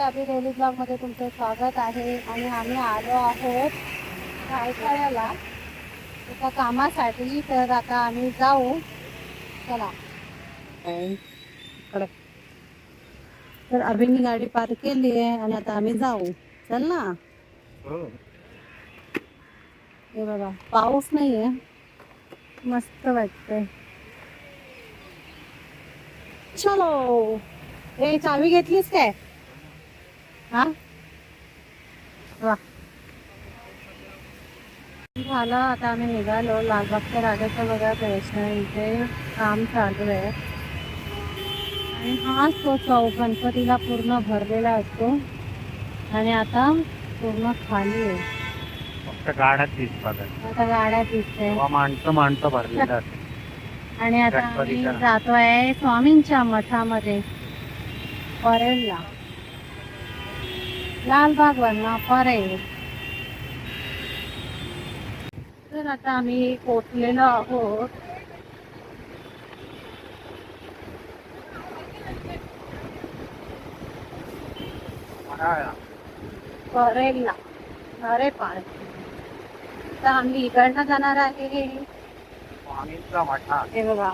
अभि daily blog मध्ये तुमचं स्वागत आहे. आणि आम्ही आलो आहोत पावसाळ्याला एका कामासाठी. तर आता आम्ही जाऊ. चला. इकडे. तर अभिनी गाडी पार्क केली आहे आणि आता आम्ही जाऊ. चल ना. हे बघा पाऊस नाहीये, मस्त वाटतंय. चलो. ए चावी घेतलीस काय? हा वा. झालं. आता आम्ही निघालो. लालबागच्या राजाचं बघा दर्शन, इथे काम चालू आहे. आणि हा तो चौक गणपतीला पूर्ण भरलेला असतो आणि आता पूर्ण खाली आहे. फक्त गाड्यात दिसतात. आता गाड्या दिसते, माणसं भरलेलं असते. आणि आता आम्ही जातोय स्वामींच्या मठामध्ये परेलला. लालबाग वरना परेल. तर आता आम्ही पोचलेलो आहोत. परेलला. अरे पार. तर आम्ही इकडनं जाणार आहे. स्वामींचा मठा हे बघा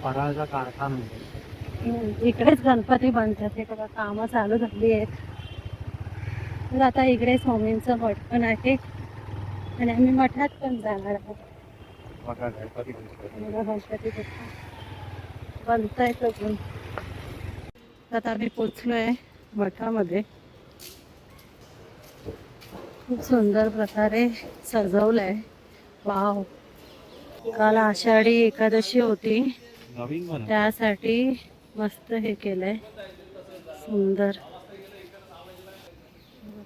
फराळाचा कारखाना. इकडेच गणपती बनतात. हे बघा कामं चालू झाली आहेत. तर आता इकडे स्वामींचं मठ पण आहे आणि आम्ही मठात पण जाणार आहोत. बघा गणपती गणपती बनतायत अजून. आता आम्ही पोचलोय मठामध्ये. खूप सुंदर प्रकारे सजवलंय. वाव. काल आषाढी एकादशी होती, नवीन त्यासाठी मस्त हे केलंय. सुंदर.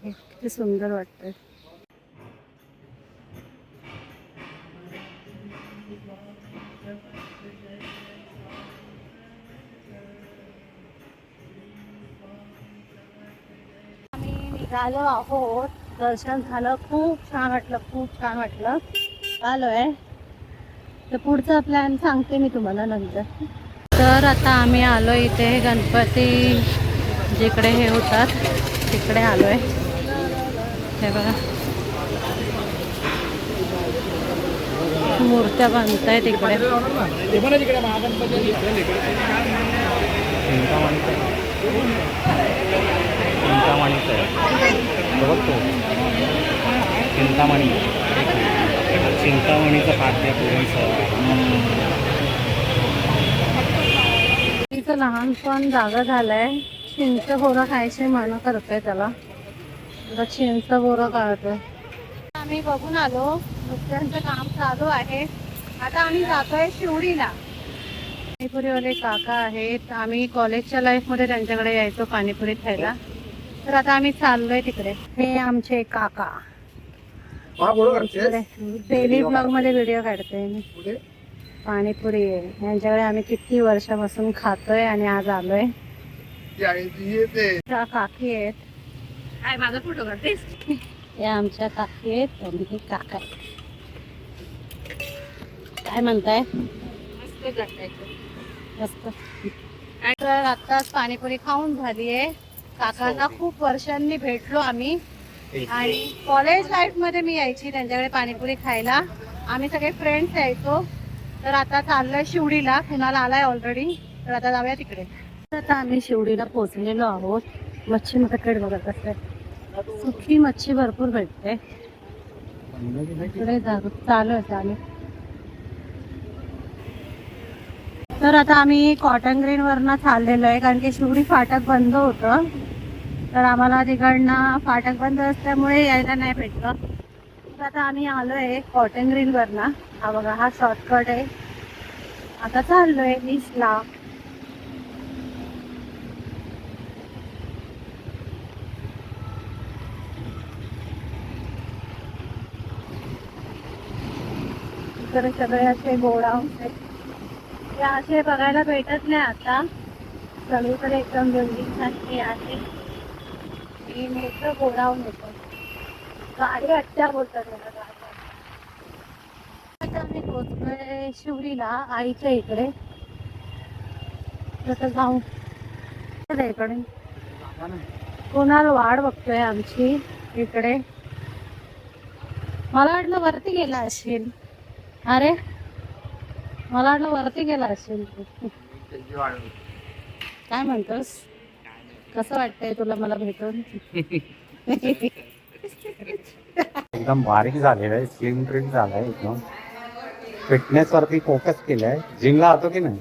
किती सुंदर वाटतंय. आम्ही निघालो आहोत. दर्शन झालं. खूप छान वाटलं, खूप छान वाटलं. आलोय. तर पुढचा प्लॅन सांगते मी तुम्हाला नंतर. तर आता आम्ही आलो इथे गणपती जिकडे हे होतात तिकडे आलोय. हे बघा मूर्त्या बांधताय तिकडे. चिंतामणीचं खाद्य तिचं लहानपण जागा झालंय. चिंच बोरं खायचे मन करतोय त्याला. आता चिंच बोरं काढतोय. आम्ही बघून आलो. नुकत्यांचं काम चालू आहे. आता आम्ही जातोय शिवडीला. पाणीपुरीवाले काका आहेत. आम्ही कॉलेजच्या लाईफ मध्ये त्यांच्याकडे यायचो पाणीपुरी खायला. तर आता आम्ही चाललोय तिकडे. हे आमचे काका. डेली ब्लॉग मध्ये व्हिडिओ काढते मी. पाणीपुरी आहे यांच्याकडे. आम्ही किती वर्षापासून खातोय आणि आज आलोय. काकी आहेत. काय माझा फोटो काढतेस? या आमच्या काकी आहेत आणि हे काका आहेत. काय म्हणताय? मस्त. तर आत्ताच पाणीपुरी खाऊन झालीये. काकांना खूप वर्षांनी भेटलो आम्ही. आणि कॉलेज लाईफ मध्ये मी यायची त्यांच्याकडे पाणीपुरी खायला. आम्ही सगळे फ्रेंड्स यायचो. तर आता चाललोय शिवडीला. कुणाला आलाय ऑलरेडी. तर आता जाऊया तिकडे. आता आम्ही शिवडीला पोहोचलेलो आहोत. मच्छी मार्केट बघत असते. सुकी मच्छी भरपूर भेटते इकडे. चालू आहे. तर आता आम्ही कॉटन ग्रीन वरनं चाललेलो आहे कारण की शिवडी फाटक बंद होतं. तर आम्हाला तिकडनं फाटक बंद असल्यामुळे यायला नाही भेटलं. तर आता आम्ही आलोय कॉटन ग्रीन वरनं. हा बघा हा शॉर्टकट आहे. आता चाललोय ईस्टला. इकडे सगळे असे गोडाऊन हे असे बघायला भेटत नाही आता. सगळीकडे एकदम बिल्डिंग सारखी आहे. हे मोठं गोडाऊन होतं. गाडी अट्ट्या बोलतात त्याला. आता आम्ही पोहोचलोय शिवडीला आईच्या इकडे. तसं जाऊ. इकडे कोणाला वाढ बघतोय आमची इकडे. मला वाटलं वरती गेला असेल. अरे मला वाटलं वरती गेला असेल. काय म्हणतोस? कसं वाटतंय तुला मला भेटून? एकदम बारीक झालेलं आहे, स्लिम ट्रिम झालाय एकदम. फिटनेस वरती फोकस केलाय. जिमला जातो की नाही?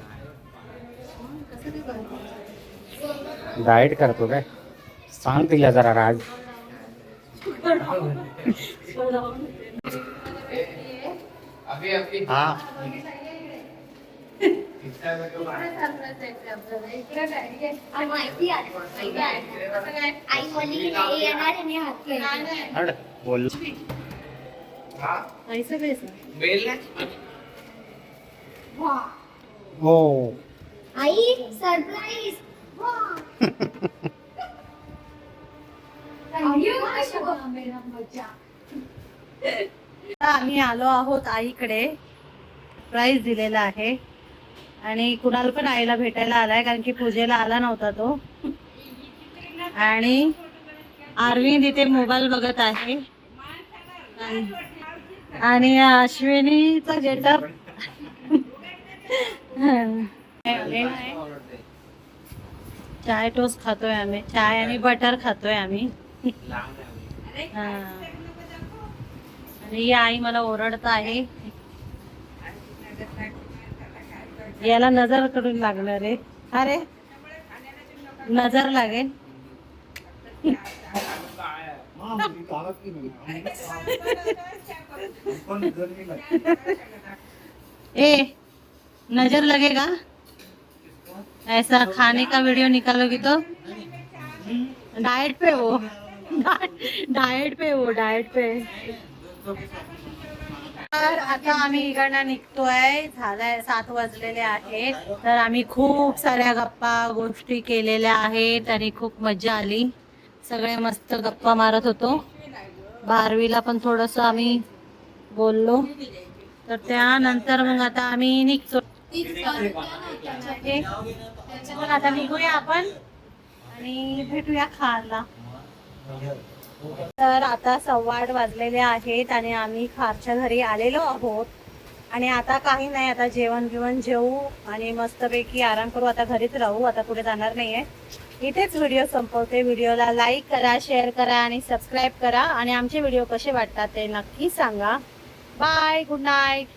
डाएट करतो काय? सांग तिला जरा राज. हा बोल. हो आई सरप्राईज. आम्ही आलो आहोत आईकडे. प्राइज दिलेला आहे आणि कुणाल पण आईला भेटायला आलाय कारण की पूजेला आला नव्हता तो. आणि अरविंद इथे मोबाईल बघत आहे आणि अश्विनीचा गेटअप. चाय टोस्ट खातोय आम्ही. चाय आणि बटर खातोय आम्ही. हा. आणि ही आई मला ओरडत आहे. याला नजर कडून लागणार आहे. अरे नजर लागेल. ए नजर लगेगा ऐसा खाने का वीडियो निकालोगी तो. डाइट पे वो. डाएट पे. तर आता आम्ही इकडनं निघतोय. झालाय 7 वाजलेले आहेत. तर आम्ही खूप साऱ्या गप्पा गोष्टी केलेल्या आहेत आणि खूप मजा आली. सगळे मस्त गप्पा मारत होतो. 12वीला पण थोडस आम्ही बोललो. तर त्यानंतर मग आता आम्ही निघतो. आता निघूया आपण आणि भेटूया खारला. तर आता 8:15 वाजलेले आहेत आणि आम्ही खारच्या घरी आलेलो आहोत. आणि आता काही नाही, आता जेवण जेवू आणि मस्तपैकी आराम करू. आता घरीच राहू, आता पुढे जाणार नाहीये. इथेच व्हिडिओ संपवते. व्हिडिओला लाईक करा, शेअर करा आणि सबस्क्राईब करा. आणि आमचे व्हिडिओ कसे वाटतात ते नक्की सांगा. Bye, good night.